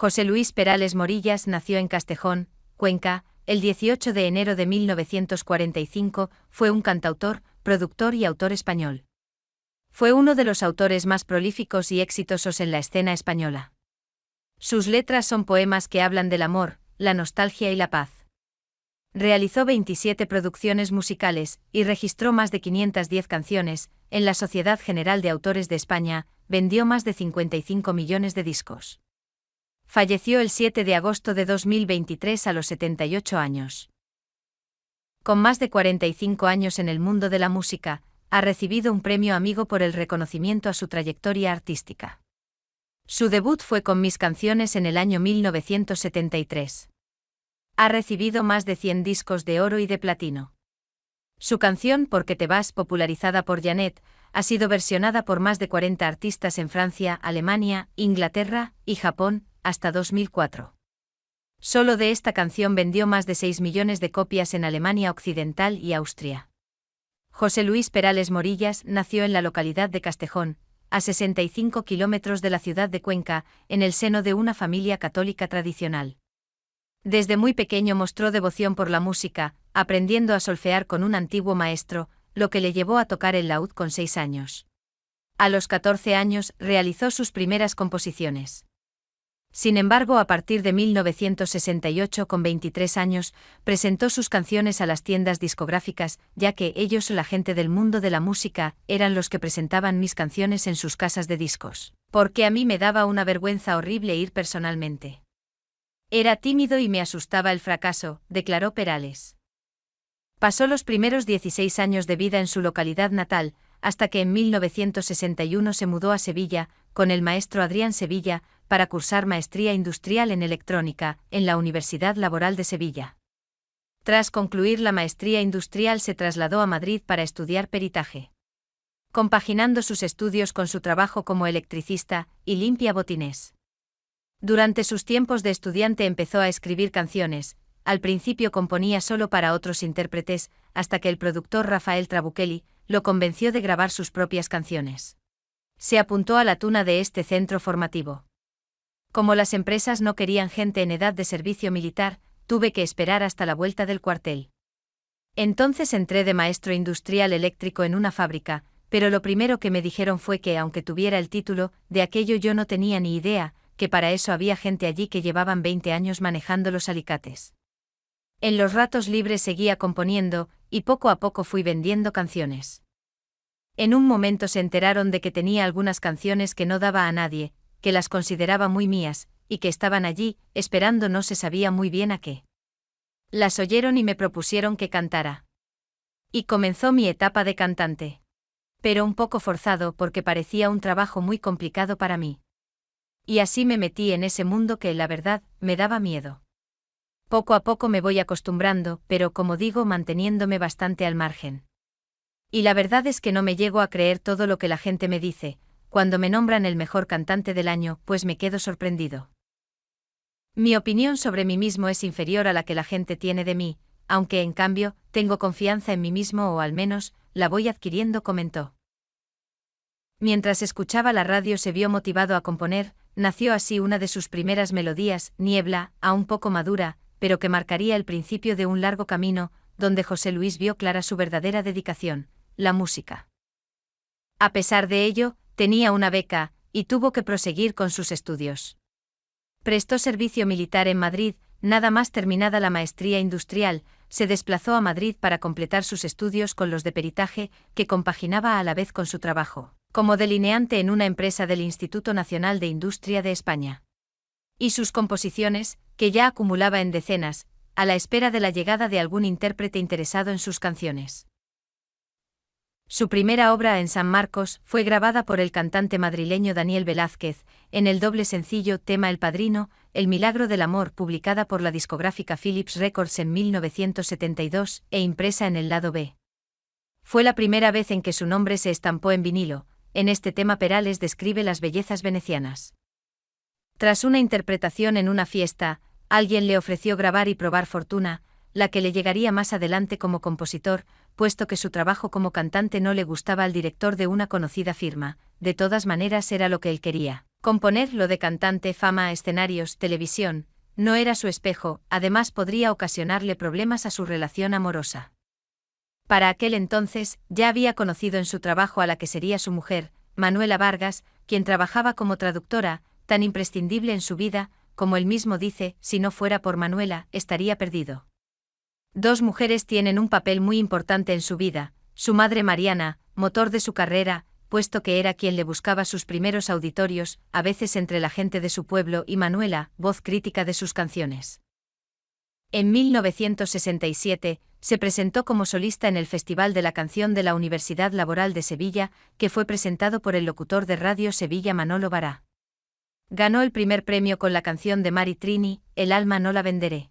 José Luis Perales Morillas nació en Castejón, Cuenca, el 18 de enero de 1945, fue un cantautor, productor y autor español. Fue uno de los autores más prolíficos y exitosos en la escena española. Sus letras son poemas que hablan del amor, la nostalgia y la paz. Realizó 27 producciones musicales y registró más de 510 canciones. En la Sociedad General de Autores de España, vendió más de 55 millones de discos. Falleció el 7 de agosto de 2023 a los 78 años. Con más de 45 años en el mundo de la música, ha recibido un premio Amigo por el reconocimiento a su trayectoria artística. Su debut fue con Mis canciones en el año 1973. Ha recibido más de 100 discos de oro y de platino. Su canción ¿Por qué te vas?, popularizada por Janet, ha sido versionada por más de 40 artistas en Francia, Alemania, Inglaterra y Japón, hasta 2004. Solo de esta canción vendió más de 6 millones de copias en Alemania Occidental y Austria. José Luis Perales Morillas nació en la localidad de Castejón, a 65 kilómetros de la ciudad de Cuenca, en el seno de una familia católica tradicional. Desde muy pequeño mostró devoción por la música, aprendiendo a solfear con un antiguo maestro, lo que le llevó a tocar el laúd con 6 años. A los 14 años realizó sus primeras composiciones. Sin embargo, a partir de 1968, con 23 años, presentó sus canciones a las tiendas discográficas, ya que ellos, la gente del mundo de la música, eran los que presentaban mis canciones en sus casas de discos. Porque a mí me daba una vergüenza horrible ir personalmente. Era tímido y me asustaba el fracaso, declaró Perales. Pasó los primeros 16 años de vida en su localidad natal, hasta que en 1961 se mudó a Sevilla, con el maestro Adrián Sevilla, para cursar maestría industrial en electrónica, en la Universidad Laboral de Sevilla. Tras concluir la maestría industrial se trasladó a Madrid para estudiar peritaje. Compaginando sus estudios con su trabajo como electricista y limpia botines. Durante sus tiempos de estudiante empezó a escribir canciones. Al principio componía solo para otros intérpretes, hasta que el productor Rafael Trabuchelli lo convenció de grabar sus propias canciones. Se apuntó a la tuna de este centro formativo. Como las empresas no querían gente en edad de servicio militar, tuve que esperar hasta la vuelta del cuartel. Entonces entré de maestro industrial eléctrico en una fábrica, pero lo primero que me dijeron fue que, aunque tuviera el título, de aquello yo no tenía ni idea, que para eso había gente allí que llevaban 20 años manejando los alicates. En los ratos libres seguía componiendo, y poco a poco fui vendiendo canciones. En un momento se enteraron de que tenía algunas canciones que no daba a nadie, que las consideraba muy mías, y que estaban allí, esperando no se sabía muy bien a qué. Las oyeron y me propusieron que cantara. Y comenzó mi etapa de cantante. Pero un poco forzado porque parecía un trabajo muy complicado para mí. Y así me metí en ese mundo que, la verdad, me daba miedo. Poco a poco me voy acostumbrando, pero como digo, manteniéndome bastante al margen. Y la verdad es que no me llego a creer todo lo que la gente me dice. Cuando me nombran el mejor cantante del año, pues me quedo sorprendido. Mi opinión sobre mí mismo es inferior a la que la gente tiene de mí, aunque en cambio, tengo confianza en mí mismo o al menos, la voy adquiriendo, comentó. Mientras escuchaba la radio se vio motivado a componer, nació así una de sus primeras melodías, Niebla, aún poco madura, pero que marcaría el principio de un largo camino, donde José Luis vio clara su verdadera dedicación, la música. A pesar de ello, tenía una beca, y tuvo que proseguir con sus estudios. Prestó servicio militar en Madrid, nada más terminada la maestría industrial, se desplazó a Madrid para completar sus estudios con los de peritaje, que compaginaba a la vez con su trabajo, como delineante en una empresa del Instituto Nacional de Industria de España. Y sus composiciones, que ya acumulaba en decenas, a la espera de la llegada de algún intérprete interesado en sus canciones. Su primera obra en San Marcos fue grabada por el cantante madrileño Daniel Velázquez, en el doble sencillo tema El Padrino, El Milagro del Amor, publicada por la discográfica Philips Records en 1972, e impresa en el lado B. Fue la primera vez en que su nombre se estampó en vinilo. En este tema Perales describe las bellezas venecianas. Tras una interpretación en una fiesta, alguien le ofreció grabar y probar fortuna, la que le llegaría más adelante como compositor, puesto que su trabajo como cantante no le gustaba al director de una conocida firma. De todas maneras era lo que él quería. Componer lo de cantante, fama, escenarios, televisión, no era su espejo, además podría ocasionarle problemas a su relación amorosa. Para aquel entonces, ya había conocido en su trabajo a la que sería su mujer, Manuela Vargas, quien trabajaba como traductora, tan imprescindible en su vida, como él mismo dice, si no fuera por Manuela, estaría perdido. Dos mujeres tienen un papel muy importante en su vida, su madre Mariana, motor de su carrera, puesto que era quien le buscaba sus primeros auditorios, a veces entre la gente de su pueblo, y Manuela, voz crítica de sus canciones. En 1967, se presentó como solista en el Festival de la Canción de la Universidad Laboral de Sevilla, que fue presentado por el locutor de Radio Sevilla Manolo Bará. Ganó el primer premio con la canción de Mari Trini, El alma no la venderé.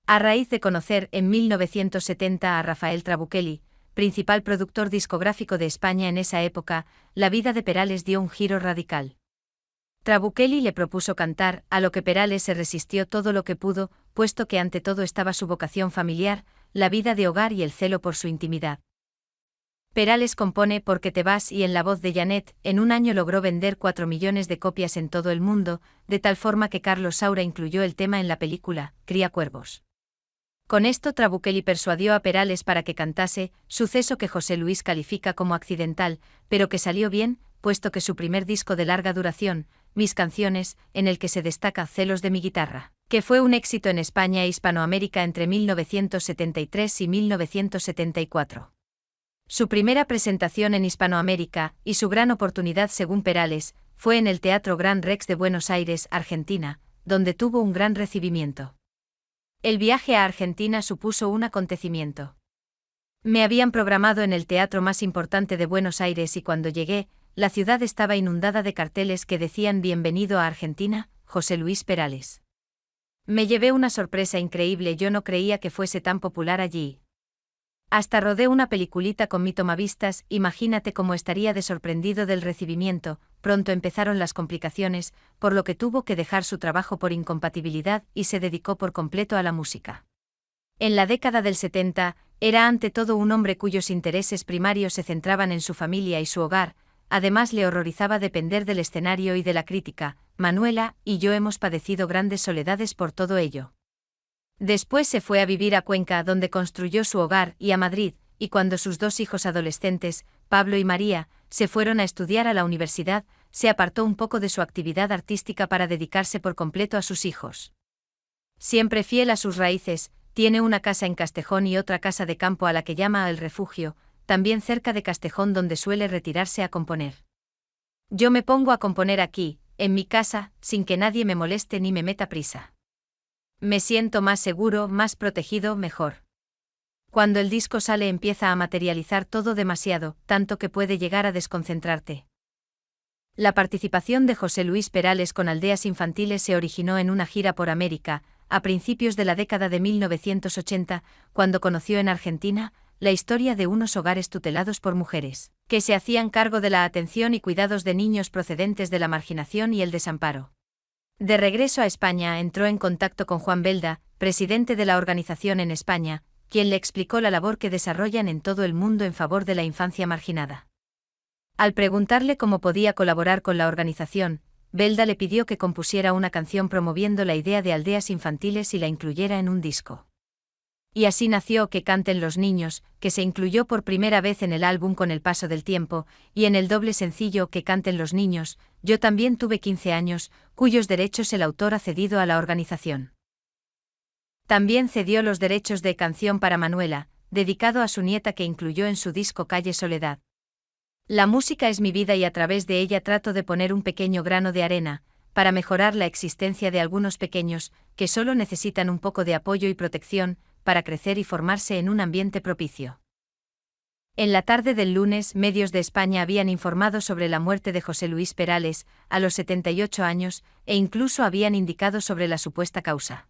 A raíz de conocer en 1970 a Rafael Trabuchelli, principal productor discográfico de España en esa época, la vida de Perales dio un giro radical. Trabuchelli le propuso cantar, a lo que Perales se resistió todo lo que pudo, puesto que ante todo estaba su vocación familiar, la vida de hogar y el celo por su intimidad. Perales compone Porque te vas y en la voz de Janet, en un año logró vender 4 millones de copias en todo el mundo, de tal forma que Carlos Saura incluyó el tema en la película, Cría cuervos. Con esto Trabuchelli persuadió a Perales para que cantase, suceso que José Luis califica como accidental, pero que salió bien, puesto que su primer disco de larga duración, Mis canciones, en el que se destaca Celos de mi guitarra, que fue un éxito en España e Hispanoamérica entre 1973 y 1974. Su primera presentación en Hispanoamérica, y su gran oportunidad según Perales, fue en el Teatro Gran Rex de Buenos Aires, Argentina, donde tuvo un gran recibimiento. El viaje a Argentina supuso un acontecimiento. Me habían programado en el teatro más importante de Buenos Aires y cuando llegué, la ciudad estaba inundada de carteles que decían Bienvenido a Argentina, José Luis Perales. Me llevé una sorpresa increíble, yo no creía que fuese tan popular allí. Hasta rodé una peliculita con mi tomavistas, imagínate cómo estaría de sorprendido del recibimiento. Pronto empezaron las complicaciones, por lo que tuvo que dejar su trabajo por incompatibilidad y se dedicó por completo a la música. En la década del 70, era ante todo un hombre cuyos intereses primarios se centraban en su familia y su hogar, además le horrorizaba depender del escenario y de la crítica. Manuela y yo hemos padecido grandes soledades por todo ello. Después se fue a vivir a Cuenca, donde construyó su hogar, y a Madrid, y cuando sus dos hijos adolescentes, Pablo y María, se fueron a estudiar a la universidad, se apartó un poco de su actividad artística para dedicarse por completo a sus hijos. Siempre fiel a sus raíces, tiene una casa en Castejón y otra casa de campo a la que llama El Refugio, también cerca de Castejón, donde suele retirarse a componer. Yo me pongo a componer aquí, en mi casa, sin que nadie me moleste ni me meta prisa. Me siento más seguro, más protegido, mejor. Cuando el disco sale empieza a materializar todo demasiado, tanto que puede llegar a desconcentrarte. La participación de José Luis Perales con Aldeas Infantiles se originó en una gira por América, a principios de la década de 1980, cuando conoció en Argentina la historia de unos hogares tutelados por mujeres, que se hacían cargo de la atención y cuidados de niños procedentes de la marginación y el desamparo. De regreso a España entró en contacto con Juan Belda, presidente de la organización en España, quien le explicó la labor que desarrollan en todo el mundo en favor de la infancia marginada. Al preguntarle cómo podía colaborar con la organización, Belda le pidió que compusiera una canción promoviendo la idea de aldeas infantiles y la incluyera en un disco. Y así nació Que canten los niños, que se incluyó por primera vez en el álbum con el paso del tiempo, y en el doble sencillo Que canten los niños, Yo también tuve 15 años, cuyos derechos el autor ha cedido a la organización. También cedió los derechos de Canción para Manuela, dedicado a su nieta, que incluyó en su disco Calle Soledad. La música es mi vida y a través de ella trato de poner un pequeño grano de arena, para mejorar la existencia de algunos pequeños, que solo necesitan un poco de apoyo y protección, para crecer y formarse en un ambiente propicio. En la tarde del lunes, medios de España habían informado sobre la muerte de José Luis Perales, a los 78 años, e incluso habían indicado sobre la supuesta causa.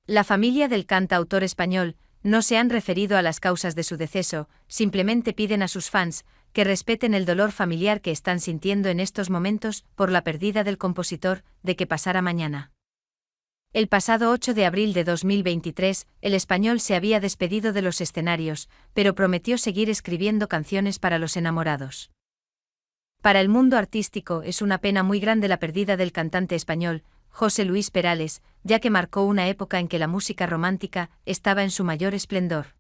La familia del cantautor español no se han referido a las causas de su deceso, simplemente piden a sus fans que respeten el dolor familiar que están sintiendo en estos momentos por la pérdida del compositor, de que pasara mañana. El pasado 8 de abril de 2023, el español se había despedido de los escenarios, pero prometió seguir escribiendo canciones para los enamorados. Para el mundo artístico es una pena muy grande la pérdida del cantante español, José Luis Perales, ya que marcó una época en que la música romántica estaba en su mayor esplendor.